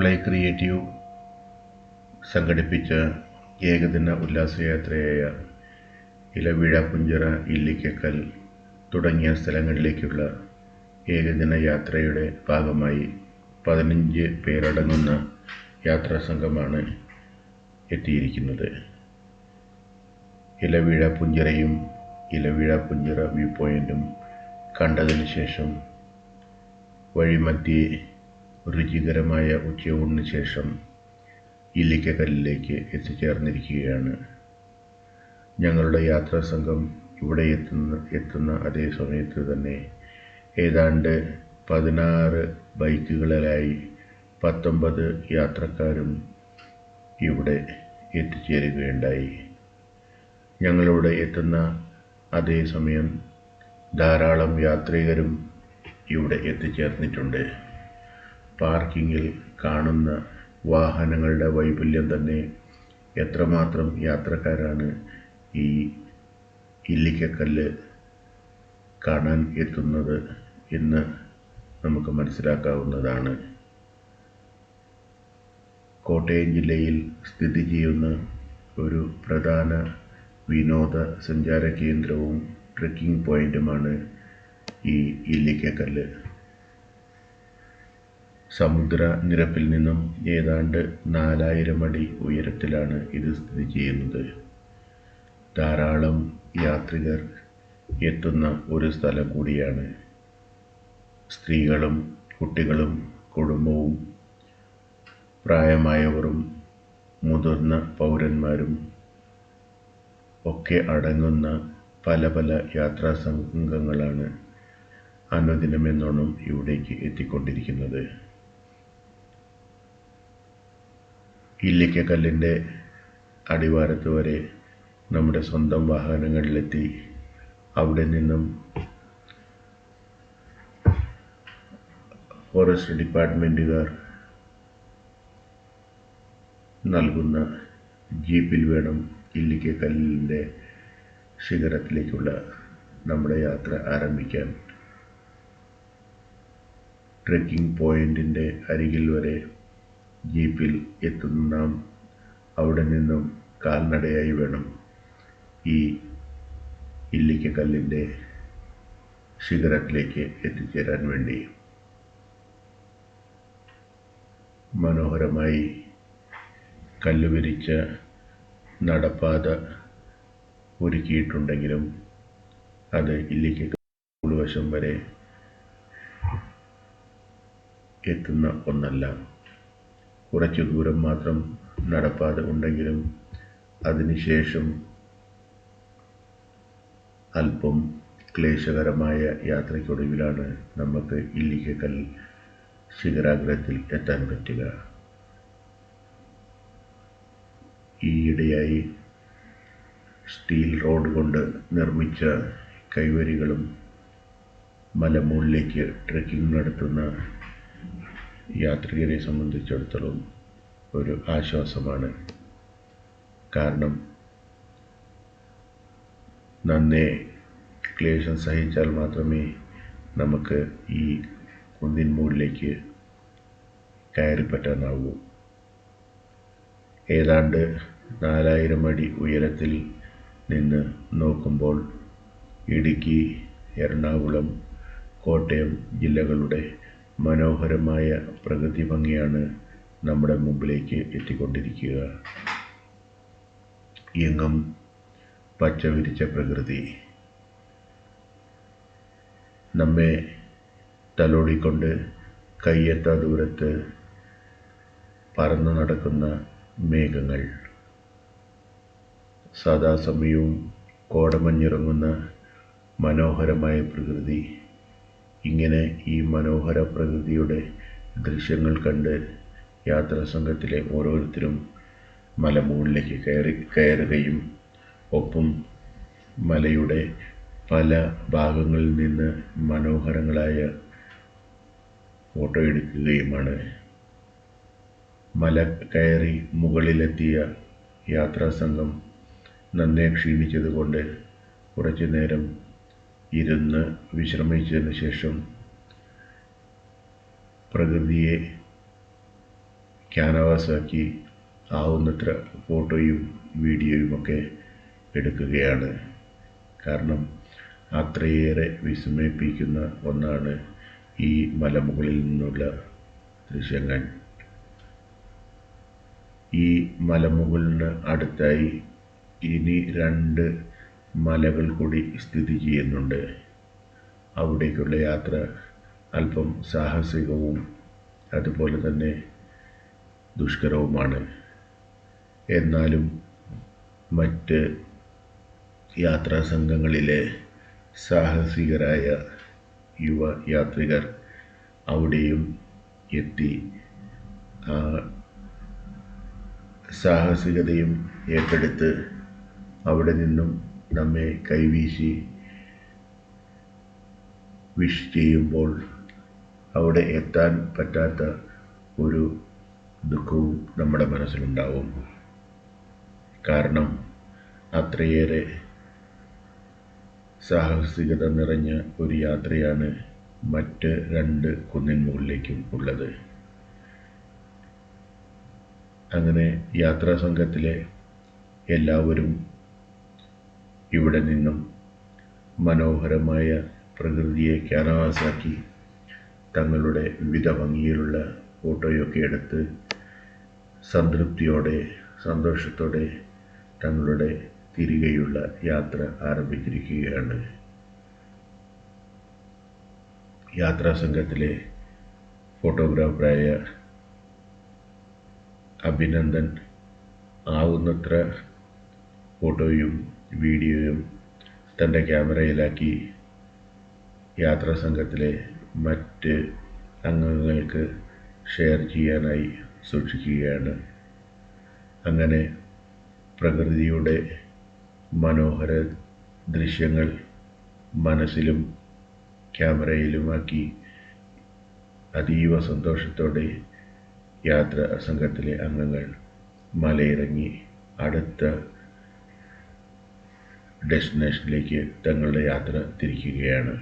Play creative സംഘടിപ്പിച്ച ഏകദിന ഉല്ലാസയാത്രയായ ഇലവീഴ, പുഞ്ചിറ, ഇല്ലിക്കക്കൽ തുടങ്ങിയ സ്ഥലങ്ങളിലേക്കുള്ള ഏകദിന യാത്രയുടെ ഭാഗമായി 15 പേരടങ്ങുന്ന യാത്രാസംഘമാണ് എത്തിയിരിക്കുന്നത്. ഇലവീഴ പുഞ്ചിറയും ഇലവീഴ പുഞ്ചിറ വ്യൂ പോയിന്റും കണ്ടതിന് ശേഷം വഴിമധ്യേ രുചികരമായ ഉച്ചയൂണിന് ശേഷം ഇല്ലിക്കക്കല്ലിലേക്ക് എത്തിച്ചേർന്നിരിക്കുകയാണ്. ഞങ്ങളുടെ യാത്രാസംഘം ഇവിടെ എത്തുന്ന അതേ സമയത്ത് തന്നെ ഏതാണ്ട് 16 ബൈക്കുകളിലായി 19 യാത്രക്കാരും ഇവിടെ എത്തിച്ചേരുകയുണ്ടായി. ഞങ്ങളിവിടെ എത്തുന്ന അതേ സമയം ധാരാളം യാത്രികരും ഇവിടെ എത്തിച്ചേർന്നിട്ടുണ്ട്. പാർക്കിങ്ങിൽ കാണുന്ന വാഹനങ്ങളുടെ വൈപുല്യം തന്നെ എത്രമാത്രം യാത്രക്കാരാണ് ഈ ഇല്ലിക്കക്കല്ല് കാണാൻ എത്തുന്നത് എന്ന് നമുക്ക് മനസ്സിലാക്കാവുന്നതാണ്. കോട്ടയം ജില്ലയിൽ സ്ഥിതി ചെയ്യുന്ന ഒരു പ്രധാന വിനോദസഞ്ചാര കേന്ദ്രവും ട്രെക്കിംഗ് പോയിന്റുമാണ് ഈ ഇല്ലിക്കക്കല്ല്. സമുദ്രനിരപ്പിൽ നിന്നും ഏതാണ്ട് 4000 അടി ഉയരത്തിലാണ് ഇത് സ്ഥിതി ചെയ്യുന്നത്. ധാരാളം യാത്രികർ എത്തുന്ന ഒരു സ്ഥലം കൂടിയാണ്. സ്ത്രീകളും കുട്ടികളും കുടുംബവും പ്രായമായവരും മുതിർന്ന പൗരന്മാരും ഒക്കെ അടങ്ങുന്ന പല യാത്രാ സംഘങ്ങളാണ് അനുദിനമെന്നോണം ഇവിടേക്ക് എത്തിക്കൊണ്ടിരിക്കുന്നത്. ഇല്ലിക്കക്കല്ലിൻ്റെ അടിവാരത്ത് വരെ നമ്മുടെ സ്വന്തം വാഹനങ്ങളിലെത്തി അവിടെ നിന്നും ഫോറസ്റ്റ് ഡിപ്പാർട്ട്മെൻറ്റുകാർ നൽകുന്ന ജീപ്പിൽ വേണം ഇല്ലിക്കക്കല്ലിൻ്റെ ശിഖരത്തിലേക്കുള്ള നമ്മുടെ യാത്ര ആരംഭിക്കാൻ. ട്രെക്കിംഗ് പോയിന്റിൻ്റെ അരികിൽ വരെ ജീപ്പിൽ എത്തുന്ന നാം അവിടെ നിന്നും കാൽനടയായി വേണം ഈ ഇല്ലിക്കക്കല്ലിൻ്റെ ശിഖരത്തിലേക്ക് എത്തിച്ചേരാൻ വേണ്ടി. മനോഹരമായി കല്ലുവിരിച്ച നടപ്പാത ഒരുക്കിയിട്ടുണ്ടെങ്കിലും അത് ഇല്ലിക്കക്കൽ ഉൾവശം വരെ എത്തുന്ന ഒന്നല്ല. കുറച്ചു ദൂരം മാത്രം നടപ്പാത ഉണ്ടെങ്കിലും അതിനുശേഷം അല്പം ക്ലേശകരമായ യാത്രയ്ക്കൊടുവിലാണ് നമുക്ക് ഇല്ലിക്കക്കൽ ശിഖരാഗ്രത്തിൽ എത്താൻ പറ്റുക. ഈയിടെയായി സ്റ്റീൽ റോഡ് കൊണ്ട് നിർമ്മിച്ച കൈവരികളും മലമുകളിലേക്ക് ട്രെക്കിംഗ് നടത്തുന്ന യാത്രികരെ സംബന്ധിച്ചിടത്തോളം ഒരു ആശ്വാസമാണ്. കാരണം നന്നേ ക്ലേശം സഹിച്ചാൽ മാത്രമേ നമുക്ക് ഈ കുന്നിൻ മുകളിലേക്ക് കയറിപ്പറ്റാനാവൂ. ഏതാണ്ട് 4000 അടി ഉയരത്തിൽ നിന്ന് നോക്കുമ്പോൾ ഇടുക്കി, എറണാകുളം, കോട്ടയം ജില്ലകളുടെ മനോഹരമായ പ്രകൃതി ഭംഗിയാണ് നമ്മുടെ മുമ്പിലേക്ക് എത്തിക്കൊണ്ടിരിക്കുക. എങ്ങും പച്ച വിരിച്ച പ്രകൃതി, നമ്മെ തലോടിക്കൊണ്ട് കയ്യെത്താ ദൂരത്ത് പറന്നു നടക്കുന്ന മേഘങ്ങൾ, സദാസമയവും കോടമഞ്ഞിറങ്ങുന്ന മനോഹരമായ പ്രകൃതി. ഇങ്ങനെ ഈ മനോഹര പ്രകൃതിയുടെ ദൃശ്യങ്ങൾ കണ്ട് യാത്രാസംഘത്തിലെ ഓരോരുത്തരും മലമുകളിലേക്ക് കയറുകയും ഒപ്പം മലയുടെ പല ഭാഗങ്ങളിൽ നിന്ന് മനോഹരങ്ങളായ ഫോട്ടോ എടുക്കുകയുമാണ്. മല കയറി മുകളിലെത്തിയ യാത്രാസംഘം നന്നേ ക്ഷീണിച്ചതുകൊണ്ട് കുറച്ചു നേരം ഇരുന്ന് വിശ്രമിച്ചതിന് ശേഷം പ്രകൃതിയെ ക്യാൻവാസാക്കി ആവുന്നത്ര ഫോട്ടോയും വീഡിയോയുമൊക്കെ എടുക്കുകയാണ്. കാരണം അത്രയേറെ വിസ്മയിപ്പിക്കുന്ന ഒന്നാണ് ഈ മലമുകളിൽ നിന്നുള്ള ദൃശ്യങ്ങൾ. ഈ മലമുകളിന് അടുത്തായി ഇനി 2 മലകൾ കൂടി സ്ഥിതി ചെയ്യുന്നുണ്ട്. അവിടേക്കുള്ള യാത്ര അല്പം സാഹസികവും അതുപോലെ തന്നെ ദുഷ്കരവുമാണ്. എന്നാലും മറ്റ് യാത്രാ സംഘങ്ങളിലെ സാഹസികരായ യുവ യാത്രികർ അവിടെയും എത്തി ആ സാഹസികതയും ഏറ്റെടുത്ത് അവിടെ നിന്നും നമ്മെ കൈവീശി വിഷ് ചെയ്യുമ്പോൾ അവിടെ എത്താൻ പറ്റാത്ത ഒരു ദുഃഖവും നമ്മുടെ മനസ്സിലുണ്ടാവും. കാരണം അത്രയേറെ സാഹസികത നിറഞ്ഞ ഒരു യാത്രയാണ് മറ്റ് 2 കുന്നിൻ മുകളിലേക്കും ഉള്ളത്. അങ്ങനെ യാത്രാ സംഘത്തിലെ എല്ലാവരും ഇവിടെ നിന്നും മനോഹരമായ പ്രകൃതിയെ ക്യാൻവാസാക്കി തങ്ങളുടെ വിവിധ ഭംഗിയിലുള്ള ഫോട്ടോയൊക്കെ എടുത്ത് സംതൃപ്തിയോടെ സന്തോഷത്തോടെ തങ്ങളുടെ തിരികെയുള്ള യാത്ര ആരംഭിച്ചിരിക്കുകയാണ്. യാത്രാ സംഘത്തിലെ ഫോട്ടോഗ്രാഫറായ അഭിനന്ദൻ ആവുന്നത്ര ഫോട്ടോയും വീഡിയോയും തൻ്റെ ക്യാമറയിലാക്കി യാത്രാ സംഘത്തിലെ മറ്റ് അംഗങ്ങൾക്ക് ഷെയർ ചെയ്യാനായി സൂക്ഷിക്കുകയാണ്. അങ്ങനെ പ്രകൃതിയുടെ മനോഹര ദൃശ്യങ്ങൾ മനസ്സിലും ക്യാമറയിലുമാക്കി അതീവ സന്തോഷത്തോടെ യാത്രാ സംഘത്തിലെ അംഗങ്ങൾ മലയിറങ്ങി അടുത്ത ഡെസ്റ്റിനേഷനിലേക്ക് തങ്ങളുടെ യാത്ര തിരിക്കുകയാണ്.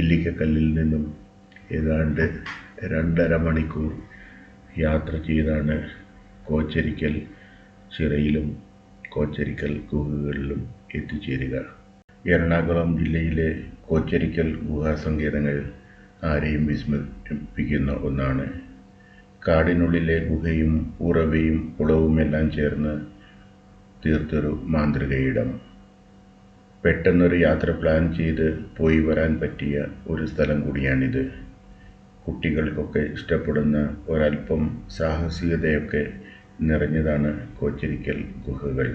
ഇല്ലിക്കക്കല്ലിൽ നിന്നും ഏതാണ്ട് 2.5 മണിക്കൂർ യാത്ര ചെയ്താണ് കോച്ചരിക്കൽ ചിറയിലും കോച്ചരിക്കൽ ഗുഹകളിലും എത്തിച്ചേരുക. എറണാകുളം ജില്ലയിലെ കോച്ചരിക്കൽ ഗുഹാസങ്കേതങ്ങൾ ആരെയും വിസ്മയിപ്പിക്കുന്ന ഒന്നാണ്. കാടിനുള്ളിലെ ഗുഹയും ഉറവയും കുളവുമെല്ലാം ചേർന്ന് തീർത്തൊരു മാന്ത്രിക ഇടം. പെട്ടെന്നൊരു യാത്ര പ്ലാൻ ചെയ്ത് പോയി വരാൻ പറ്റിയ ഒരു സ്ഥലം കൂടിയാണിത്. കുട്ടികൾക്കൊക്കെ ഇഷ്ടപ്പെടുന്ന ഒരൽപ്പം സാഹസികതയൊക്കെ നിറഞ്ഞതാണ് കോച്ചരിക്കൽ ഗുഹകൾ.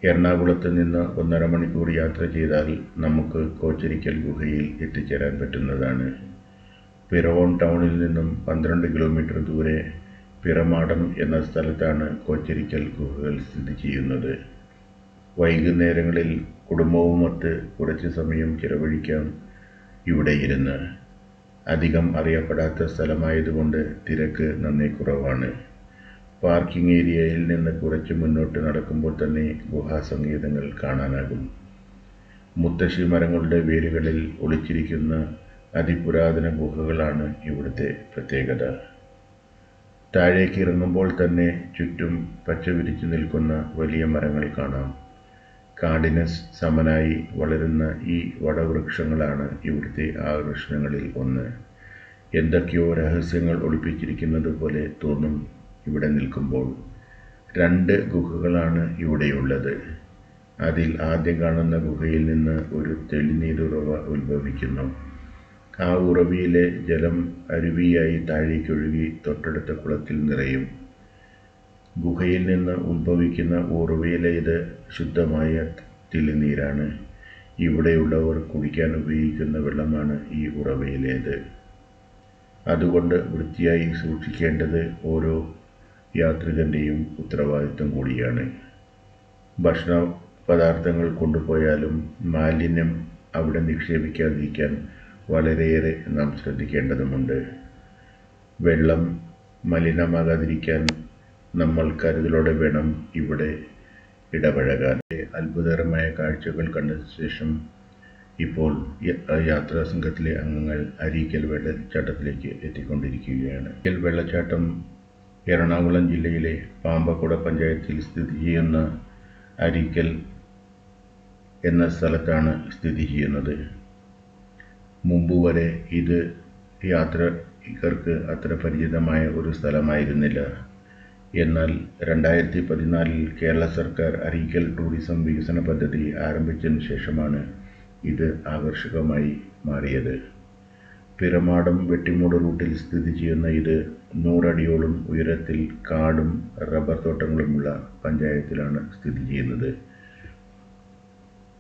എറണാകുളത്ത് നിന്ന് 1.5 മണിക്കൂർ യാത്ര ചെയ്താൽ നമുക്ക് കോച്ചരിക്കൽ ഗുഹയിൽ എത്തിച്ചേരാൻ പറ്റുന്നതാണ്. പിറവം ടൗണിൽ നിന്നും 12 കിലോമീറ്റർ ദൂരെ പിറമാടം എന്ന സ്ഥലത്താണ് കോച്ചരിക്കൽ ഗുഹകൾ സ്ഥിതി ചെയ്യുന്നത്. വൈകുന്നേരങ്ങളിൽ കുടുംബവുമൊത്ത് കുറച്ച് സമയം ചിലവഴിക്കാം ഇവിടെ ഇരുന്ന്. അധികം അറിയപ്പെടാത്ത സ്ഥലമായതുകൊണ്ട് തിരക്ക് നന്നേ കുറവാണ്. പാർക്കിംഗ് ഏരിയയിൽ നിന്ന് കുറച്ച് മുന്നോട്ട് നടക്കുമ്പോൾ തന്നെ ഗുഹാസങ്കേതങ്ങൾ കാണാനാകും. മുത്തശ്ശി മരങ്ങളുടെ വേരുകളിൽ ഒളിച്ചിരിക്കുന്ന അതിപുരാതന ഗുഹകളാണ് ഇവിടുത്തെ പ്രത്യേകത. താഴേക്ക് ഇറങ്ങുമ്പോൾ തന്നെ ചുറ്റും പച്ച വിരിച്ചു നിൽക്കുന്ന വലിയ മരങ്ങൾ കാണാം. കാടിന് സമനായി വളരുന്ന ഈ വടവൃക്ഷങ്ങളാണ് ഇവിടുത്തെ ആകർഷണങ്ങളിൽ ഒന്ന്. എന്തൊക്കെയോ രഹസ്യങ്ങൾ ഒളിപ്പിച്ചിരിക്കുന്നത് പോലെ തോന്നും ഇവിടെ നിൽക്കുമ്പോൾ. 2 ഗുഹകളാണ് ഇവിടെയുള്ളത്. അതിൽ ആദ്യം കാണുന്ന ഗുഹയിൽ നിന്ന് ഒരു തെളിനീരുറവ ഉത്ഭവിക്കുന്നു. ആ ഉറവയിലെ ജലം അരുവിയായി താഴേക്കൊഴുകി തൊട്ടടുത്ത കുളത്തിൽ നിറയും. ഗുഹയിൽ നിന്ന് ഉത്ഭവിക്കുന്ന ഉറവയിലെ ഇത് ശുദ്ധമായ തെളിനീരാണ്. ഇവിടെയുള്ളവർ കുടിക്കാൻ ഉപയോഗിക്കുന്ന വെള്ളമാണ് ഈ ഉറവയിലേത്. അതുകൊണ്ട് വൃത്തിയായി സൂക്ഷിക്കേണ്ടത് ഓരോ യാത്രികൻ്റെയും ഉത്തരവാദിത്വം കൂടിയാണ്. ഭക്ഷണ പദാർത്ഥങ്ങൾ കൊണ്ടുപോയാലും മാലിന്യം അവിടെ നിക്ഷേപിക്കാതിരിക്കാൻ വളരെയേറെ നാം ശ്രദ്ധിക്കേണ്ടതുണ്ട്. വെള്ളം മലിനമാകാതിരിക്കാൻ നമ്മൾ കരുതലോടെ വേണം ഇവിടെ ഇടപഴകാൻ. അത്ഭുതകരമായ കാഴ്ചകൾ കണ്ട ശേഷം ഇപ്പോൾ യാത്രാ സംഘത്തിലെ അംഗങ്ങൾ അരീക്കൽ വെള്ളച്ചാട്ടത്തിലേക്ക് എത്തിക്കൊണ്ടിരിക്കുകയാണ്. അരീക്കൽ വെള്ളച്ചാട്ടം എറണാകുളം ജില്ലയിലെ പാമ്പക്കുട പഞ്ചായത്തിൽ സ്ഥിതി ചെയ്യുന്ന അരീക്കൽ എന്ന സ്ഥലത്താണ് സ്ഥിതി ചെയ്യുന്നത്. മുമ്പ് വരെ ഇത് യാത്രികർക്ക് അത്ര പരിചിതമായ ഒരു സ്ഥലമായിരുന്നില്ല. എന്നാൽ 2014 കേരള സർക്കാർ അരീക്കൽ ടൂറിസം വികസന പദ്ധതി ആരംഭിച്ചതിന് ശേഷമാണ് ഇത് ആകർഷകമായി മാറിയത്. പിറമാടം വെട്ടിമൂട് റൂട്ടിൽ സ്ഥിതി ചെയ്യുന്ന ഇത് 100 അടിയോളം ഉയരത്തിൽ കാടും റബ്ബർ തോട്ടങ്ങളുമുള്ള പഞ്ചായത്തിലാണ് സ്ഥിതി ചെയ്യുന്നത്.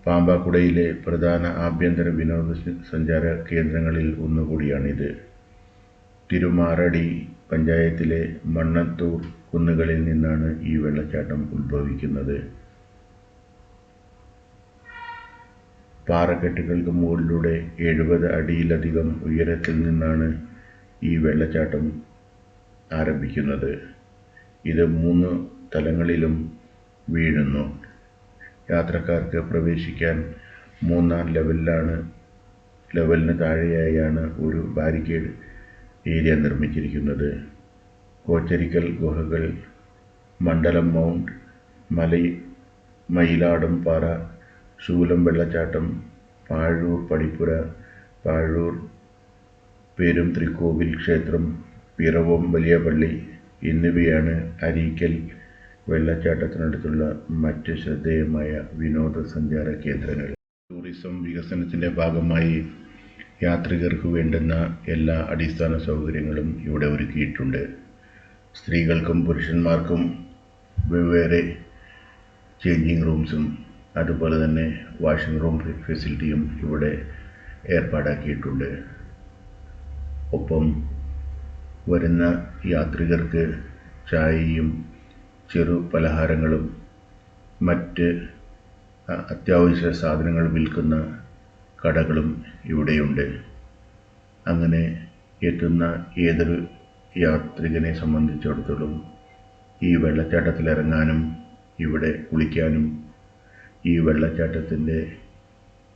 പാമ്പാക്കുടയിലെ പ്രധാന ആഭ്യന്തര വിനോദസഞ്ചാര കേന്ദ്രങ്ങളിൽ ഒന്നുകൂടിയാണിത്. തിരുമാറടി പഞ്ചായത്തിലെ മണ്ണത്തൂർ കുന്നുകളിൽ നിന്നാണ് ഈ വെള്ളച്ചാട്ടം ഉത്ഭവിക്കുന്നത്. പാറക്കെട്ടുകൾക്ക് മുകളിലൂടെ 70 അടിയിലധികം ഉയരത്തിൽ നിന്നാണ് ഈ വെള്ളച്ചാട്ടം ആരംഭിക്കുന്നത്. ഇത് 3 തലങ്ങളിലും വീഴുന്നു. യാത്രക്കാർക്ക് പ്രവേശിക്കാൻ 3-ാം ലെവലിന് താഴെയായാണ് ഒരു ബാരിക്കേഡ് ഏരിയ നിർമ്മിച്ചിരിക്കുന്നത്. കോച്ചരിക്കൽ ഗുഹകൾ, മണ്ഡലം മൗണ്ട്, മയിലാടം പാറ, ശൂലം വെള്ളച്ചാട്ടം, പാഴൂർ പടിപ്പുര, പാഴൂർ പെരും തൃക്കോവിൽ ക്ഷേത്രം, പിറവം വലിയ പള്ളി എന്നിവയാണ് അരീക്കൽ വെള്ളച്ചാട്ടത്തിനടുത്തുള്ള മറ്റ് ശ്രദ്ധേയമായ വിനോദസഞ്ചാര കേന്ദ്രങ്ങൾ. ടൂറിസം വികസനത്തിൻ്റെ ഭാഗമായി യാത്രികർക്ക് വേണ്ടുന്ന എല്ലാ അടിസ്ഥാന സൗകര്യങ്ങളും ഇവിടെ ഒരുക്കിയിട്ടുണ്ട്. സ്ത്രീകൾക്കും പുരുഷന്മാർക്കും വെവ്വേറെ ചേഞ്ചിങ് റൂംസും അതുപോലെ തന്നെ വാഷിംഗ് റൂം ഫെസിലിറ്റിയും ഇവിടെ ഏർപ്പാടാക്കിയിട്ടുണ്ട്. ഒപ്പം വരുന്ന യാത്രികർക്ക് ചായയും ചെറു പലഹാരങ്ങളും മറ്റ് അത്യാവശ്യ സാധനങ്ങൾ വിൽക്കുന്ന കടകളും ഇവിടെയുണ്ട്. അങ്ങനെ എത്തുന്ന ഏതൊരു യാത്രികനെ സംബന്ധിച്ചിടത്തോളം ഈ വെള്ളച്ചാട്ടത്തിലിറങ്ങാനും ഇവിടെ കുളിക്കാനും ഈ വെള്ളച്ചാട്ടത്തിൻ്റെ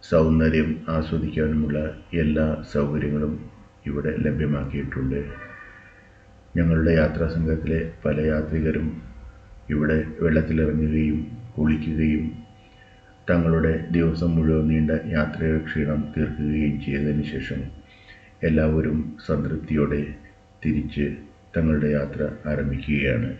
സൗന്ദര്യം ആസ്വദിക്കാനുമുള്ള എല്ലാ സൗകര്യങ്ങളും ഇവിടെ ലഭ്യമാക്കിയിട്ടുണ്ട്. ഞങ്ങളുടെ യാത്രാ സംഘത്തിലെ പല യാത്രികരും ഇവിടെ വെള്ളത്തിലിറങ്ങുകയും കുളിക്കുകയും തങ്ങളുടെ ദിവസം മുഴുവൻ നീണ്ട യാത്രയുടെ ക്ഷീണം തീർക്കുകയും ചെയ്തതിന് ശേഷം എല്ലാവരും സംതൃപ്തിയോടെ തിരിച്ച് തങ്ങളുടെ യാത്ര ആരംഭിക്കുകയാണ്.